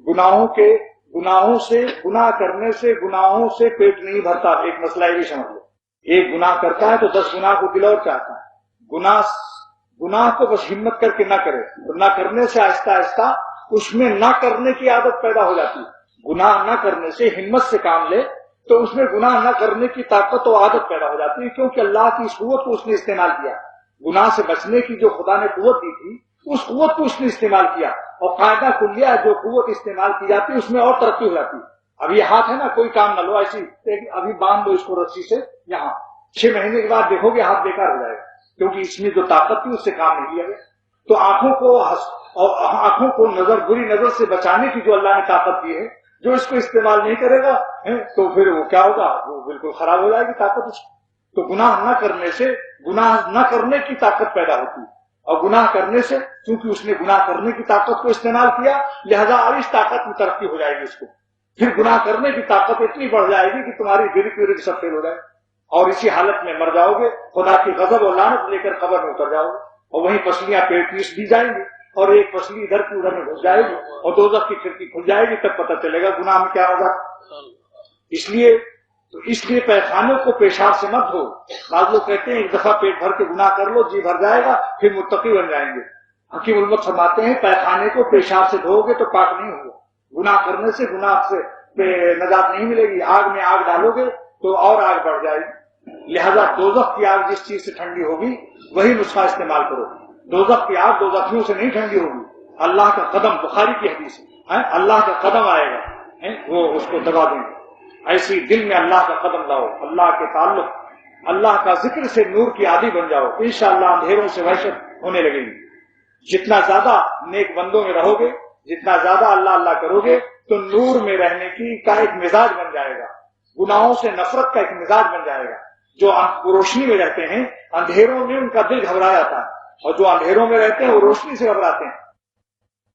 گناہوں سے گناہ کرنے سے گناہوں سے پیٹ نہیں بھرتا. ایک مسئلہ یہ بھی سمجھ لو. ایک گناہ کرتا ہے تو 10 گناہ کو دل اور چاہتا ہے. گناہ کو بس ہمت کر کے نہ کرے, تو نہ کرنے سے آہستہ آہستہ اس میں نہ کرنے کی عادت پیدا ہو جاتی ہے. گناہ نہ کرنے سے ہمت سے کام لے تو اس میں گناہ نہ کرنے کی طاقت و عادت پیدا ہو جاتی ہے, کیونکہ اللہ کی اس قوت کو اس نے استعمال کیا. گناہ سے بچنے کی جو خدا نے قوت دی تھی اس قوت کو اس نے استعمال کیا, اور قاعدہ کلیہ جو قوت استعمال کی جاتی ہے اس میں اور ترقی ہو جاتی ہے. اب یہ ہاتھ ہے نا, کوئی کام نہ لو ایسی ابھی باندھ دو اس کو رسی سے, یہاں 6 مہینے کے بعد دیکھو گے ہاتھ بیکار ہو جائے گا, کیونکہ اس میں جو طاقت تھی اس سے کام نہیں لیا گیا. تو آنکھوں کو بری نظر سے بچانے کی جو اللہ نے طاقت دی ہے, جو اس کو استعمال نہیں کرے گا تو پھر وہ کیا ہوگا, وہ بالکل خراب ہو جائے گی طاقت اس کی. تو گناہ نہ کرنے سے گناہ نہ کرنے کی طاقت پیدا ہوتی ہے, اور گناہ کرنے سے چونکہ اس نے گناہ کرنے کی طاقت کو استعمال کیا لہذا اور اس طاقت میں ترقی ہو جائے گی اس کو. پھر گناہ کرنے کی طاقت اتنی بڑھ جائے گی کہ تمہاری دل سب فیل ہو جائے, اور اسی حالت میں مر جاؤ گے, خدا کی غضب اور لعنت لے کر قبر میں اتر جاؤ گے, اور وہیں پسلیاں پیٹ پیس دی جائیں گی, اور ایک پسلی ادھر کی ادھر میں گھس جائے گی, اور دوزخ کی کھڑکی کھل جائے گی. تب پتہ چلے گا گناہ میں کیا ہوگا. اس لیے پیخانوں کو پیشاب سے مت دھو. بعض لوگ کہتے ہیں ایک دفعہ پیٹ بھر کے گناہ کر لو, جی بھر جائے گا, پھر متقی بن جائیں گے. حکیم المت فرماتے ہیں پیخانے کو پیشاب سے دھو گے تو پاک نہیں ہوگا. گناہ کرنے سے گناہ سے نجات نہیں ملے گی. آگ میں آگ ڈالو گے تو اور آگ بڑھ جائے گی. لہذا دوزخ کی آگ جس چیز سے ٹھنڈی ہوگی وہی نسخہ استعمال کرو. دوزخ کی آگ دوزخیوں سے نہیں ٹھنڈی ہوگی. اللہ کا قدم, بخاری کی حدیث ہے, اللہ کا قدم آئے گا, وہ اس کو دبا دیں گے. ایسی دل میں اللہ کا قدم لاؤ, اللہ کے تعلق, اللہ کا ذکر سے نور کی عادی بن جاؤ. انشاءاللہ اندھیروں سے وحشت ہونے لگے گی. جتنا زیادہ نیک بندوں میں رہو گے, جتنا زیادہ اللہ اللہ کرو گے, تو نور میں رہنے کا ایک مزاج بن جائے گا. گناہوں سے نفرت کا ایک مزاج بن جائے گا. جو روشنی میں رہتے ہیں اندھیروں میں ان کا دل گھبرا جاتا ہے, اور جو اندھیروں میں رہتے ہیں وہ روشنی سے گھبراتے ہیں.